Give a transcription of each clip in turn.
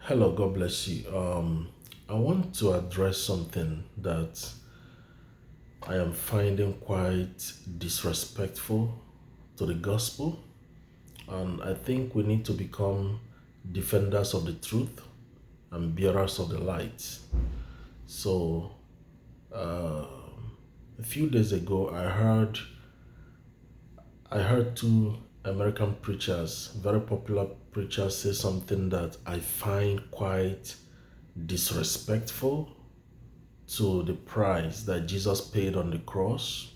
Hello, God bless you. I want to address something that I am finding quite disrespectful to the gospel, and I think we need to become defenders of the truth and bearers of the light. So, uh, a few days ago, I heard two American preachers, very popular preachers, say something that I find quite disrespectful to the price that Jesus paid on the cross.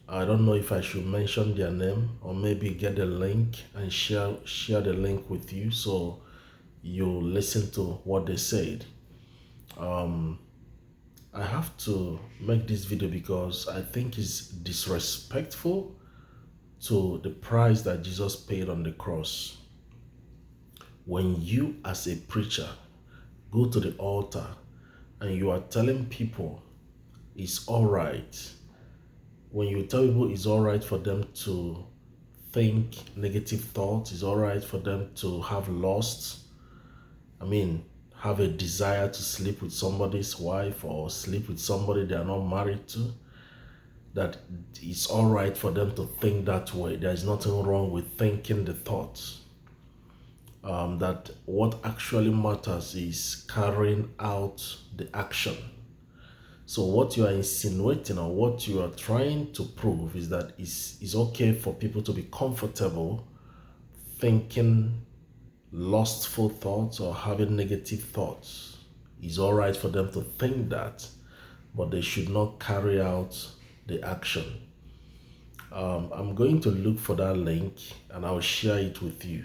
I don't know if I should mention their name or maybe get the link and share the link with you so you listen to what they said. Um, I have to make this video because I think it's disrespectful to the price that Jesus paid on the cross. When you, as a preacher, go to the altar and you are telling people it's all right, when you tell people it's all right for them to think negative thoughts, it's all right for them to have lust, have a desire to sleep with somebody's wife or sleep with somebody they are not married to, that it's all right for them to think that way. There is nothing wrong with thinking the thoughts. That what actually matters is carrying out the action. So what you are insinuating or what you are trying to prove is that it's okay for people to be comfortable thinking lustful thoughts or having negative thoughts. It's all right for them to think that, but they should not carry out the action. I'm going to look for that link and I'll share it with you.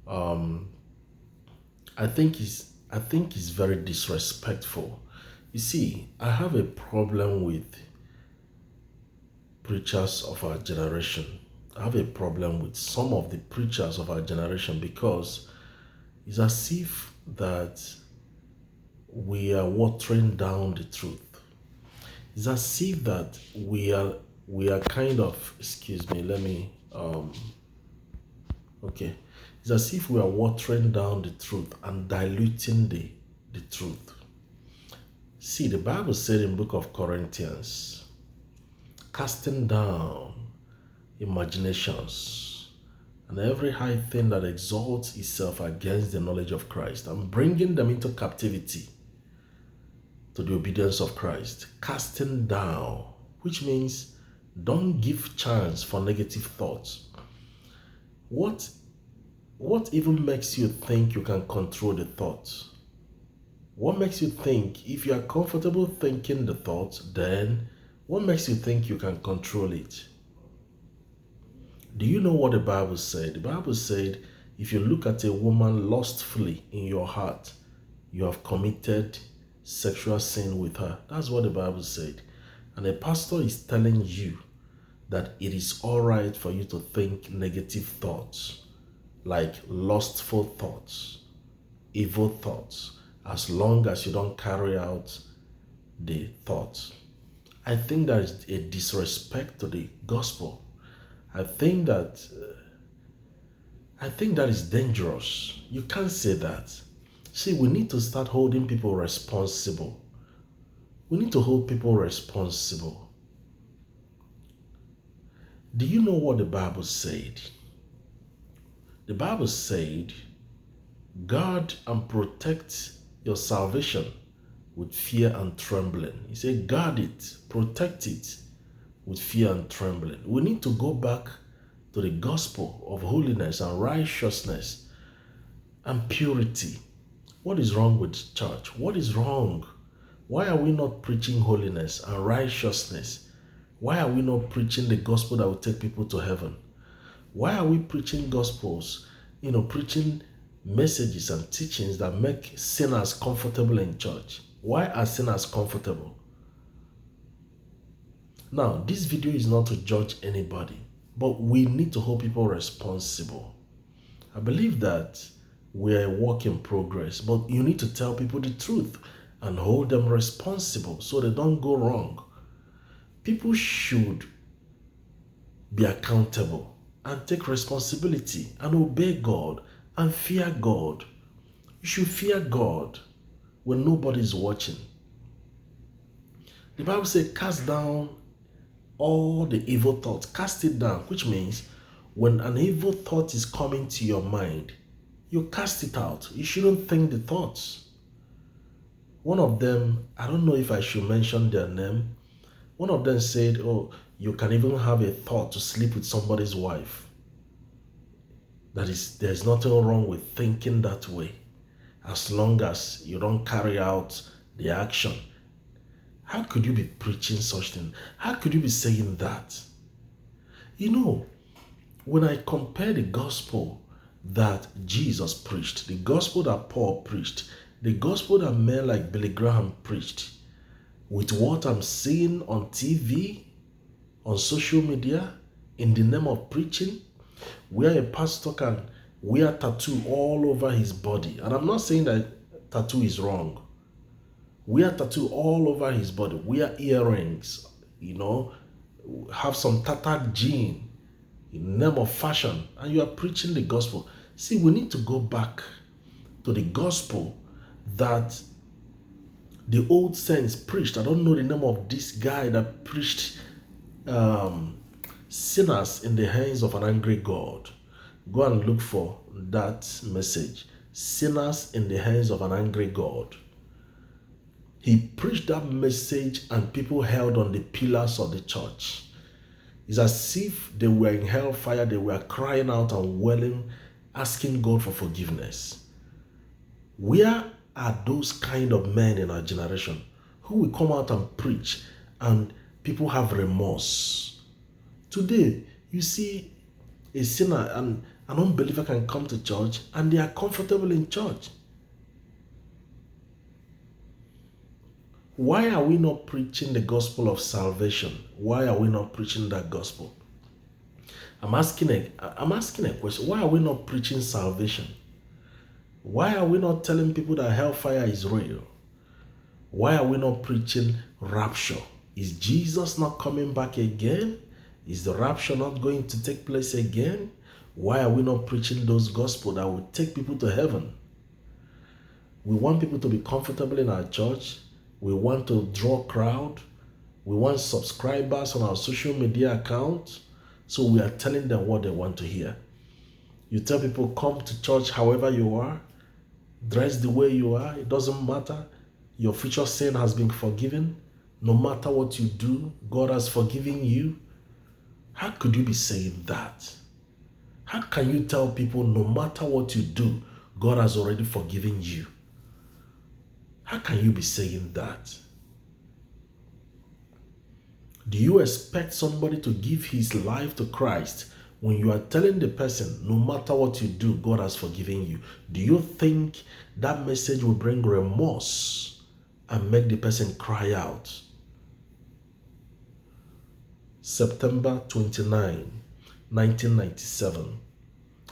I think it's very disrespectful. You see, I have a problem with preachers of our generation. I have a problem with some of the preachers of our generation because it's as if that we are watering down the truth. It's as if that we are kind of, excuse me, let me okay. It's as if we are watering down the truth and diluting the truth. See, the Bible said in book of Corinthians, casting down imaginations and every high thing that exalts itself against the knowledge of Christ and bringing them into captivity to the obedience of Christ. Casting down, which means don't give chance for negative thoughts. What even makes you think you can control the thoughts? What makes you think, if you are comfortable thinking the thoughts, then what makes you think you can control it? Do you know what the Bible said? The Bible said, if you look at a woman lustfully in your heart, you have committed sexual sin with her. That's what the Bible said. And a pastor is telling you that it is all right for you to think negative thoughts, like lustful thoughts, evil thoughts, as long as you don't carry out the thoughts. I think that is a disrespect to the gospel. I think that is dangerous. You can't say that. See, we need to start holding people responsible. We need to hold people responsible. Do you know what the Bible said? The Bible said, guard and protect your salvation with fear and trembling. He said, guard it, protect it with fear and trembling. We need to go back to the gospel of holiness and righteousness and purity. What is wrong with church? What is wrong? Why are we not preaching holiness and righteousness? Why are we not preaching the gospel that will take people to heaven? Why are we preaching gospels, preaching messages and teachings that make sinners comfortable in church? Why are sinners comfortable? Now, this video is not to judge anybody, but we need to hold people responsible. I believe that we are a work in progress, but you need to tell people the truth and hold them responsible so they don't go wrong. People should be accountable and take responsibility and obey God and fear God. You should fear God when nobody is watching. The Bible says, cast down all the evil thoughts. Cast it down, which means when an evil thought is coming to your mind, you cast it out. You shouldn't think the thoughts. One of them, I don't know if I should mention their name. One of them said, oh, you can even have a thought to sleep with somebody's wife. That is, there's nothing wrong with thinking that way, as long as you don't carry out the action. How could you be preaching such thing? How could you be saying that? You know, when I compare the gospel that Jesus preached, the gospel that Paul preached, the gospel that men like Billy Graham preached, with what I'm seeing on TV, on social media, in the name of preaching, where a pastor can wear tattoo all over his body. And I'm not saying that tattoo is wrong. Wear tattoo all over his body. Wear earrings, have some tattered jean in the name of fashion. And you are preaching the gospel. See, we need to go back to the gospel that the old saints preached. I don't know the name of this guy that preached sinners in the hands of an angry God. Go and look for that message. Sinners in the hands of an angry God. He preached that message and people held on the pillars of the church. It's as if they were in hellfire. They were crying out and wailing, asking God for forgiveness. Where are those kind of men in our generation who will come out and preach and people have remorse? Today, you see a sinner and an unbeliever can come to church and they are comfortable in church. Why are we not preaching the gospel of salvation? Why are we not preaching that gospel? I'm asking a question. Why are we not preaching salvation? Why are we not telling people that hellfire is real? Why are we not preaching rapture? Is Jesus not coming back again? Is the rapture not going to take place again? Why are we not preaching those gospel that will take people to heaven? We want people to be comfortable in our church. We want to draw crowd. We want subscribers on our social media account. So we are telling them what they want to hear. You tell people, come to church however you are. Dress the way you are. It doesn't matter. Your future sin has been forgiven. No matter what you do, God has forgiven you. How could you be saying that? How can you tell people no matter what you do, God has already forgiven you? How can you be saying that? Do you expect somebody to give his life to Christ when you are telling the person, no matter what you do, God has forgiven you? Do you think that message will bring remorse and make the person cry out? September 29, 1997.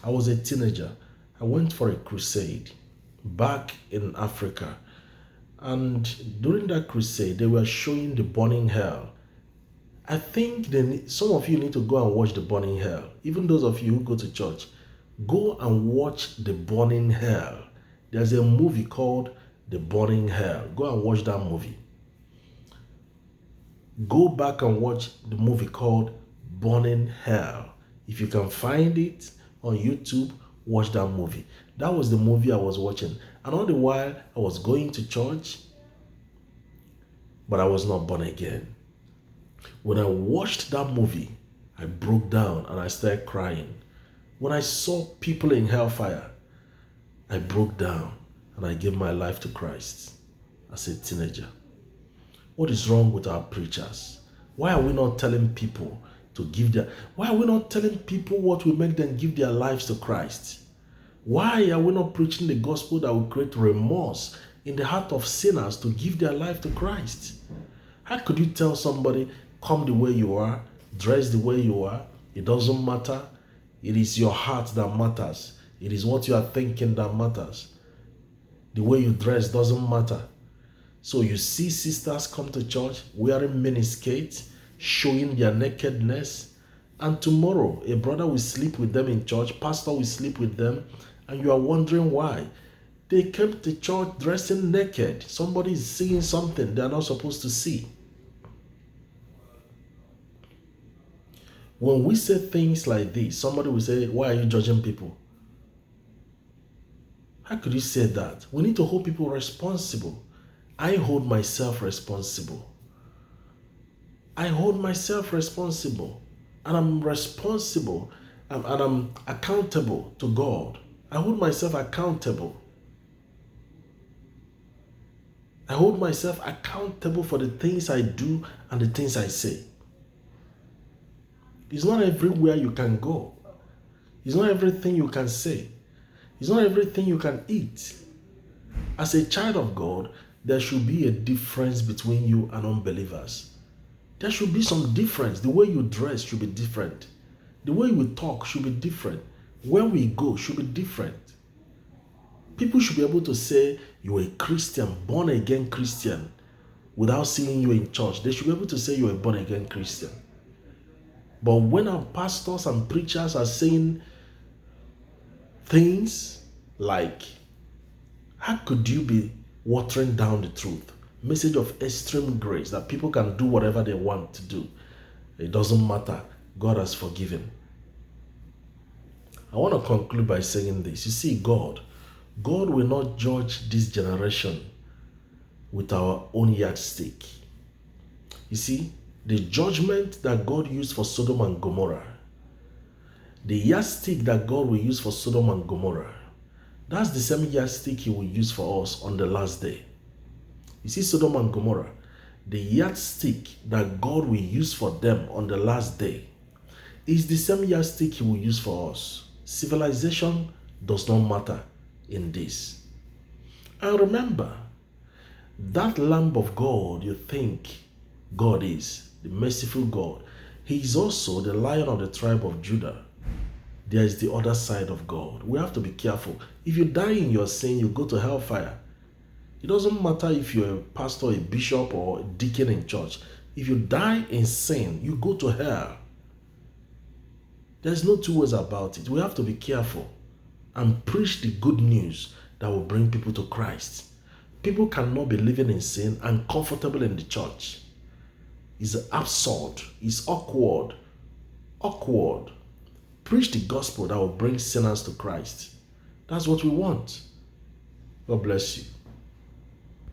I was a teenager. I went for a crusade back in Africa. And during that crusade, they were showing the burning hell. I think some of you need to go and watch the burning hell. Even those of you who go to church, go and watch the burning hell. There's a movie called The Burning Hell. Go and watch that movie. Go back and watch the movie called Burning Hell. If you can find it on YouTube, watch that movie. That was the movie I was watching. And all the while, I was going to church, but I was not born again. When I watched that movie, I broke down and I started crying. When I saw people in hellfire, I broke down and I gave my life to Christ as a teenager. What is wrong with our preachers? Why are we not telling people why are we not telling people what will make them give their lives to Christ? Why are we not preaching the gospel that will create remorse in the heart of sinners to give their life to Christ? How could you tell somebody, come the way you are, dress the way you are? It doesn't matter. It is your heart that matters. It is what you are thinking that matters. The way you dress doesn't matter. So you see sisters come to church wearing miniskirts, showing their nakedness, and tomorrow a brother will sleep with them in church, pastor will sleep with them, and you are wondering why. They came to church dressing naked. Somebody is seeing something they're not supposed to see. When we say things like this, somebody will say, why are you judging people? How could you say that? We need to hold people responsible. I hold myself responsible. I hold myself responsible. And I'm responsible and I'm accountable to God. I hold myself accountable. I hold myself accountable for the things I do and the things I say. It's not everywhere you can go. It's not everything you can say. It's not everything you can eat. As a child of God, there should be a difference between you and unbelievers. There should be some difference. The way you dress should be different. The way we talk should be different. Where we go should be different. People should be able to say you're a Christian, born again Christian, without seeing you in church. They should be able to say you're a born again Christian. But when our pastors and preachers are saying things like, how could you be watering down the truth? Message of extreme grace that people can do whatever they want to do. It doesn't matter. God has forgiven. I want to conclude by saying this. You see, God will not judge this generation with our own yardstick. You see, the judgment that God used for Sodom and Gomorrah, the yardstick that God will use for Sodom and Gomorrah, that's the same yardstick He will use for us on the last day. You see, Sodom and Gomorrah, the yardstick that God will use for them on the last day is the same yardstick He will use for us. Civilization does not matter in this. And remember, that Lamb of God you think God is, the merciful God, He is also the Lion of the tribe of Judah. There is the other side of God. We have to be careful. If you die in your sin, you go to hellfire. It doesn't matter if you're a pastor, a bishop, or a deacon in church. If you die in sin, you go to hell. There's no two ways about it. We have to be careful and preach the good news that will bring people to Christ. People cannot be living in sin and comfortable in the church. It's absurd. It's awkward. Awkward. Preach the gospel that will bring sinners to Christ. That's what we want. God bless you.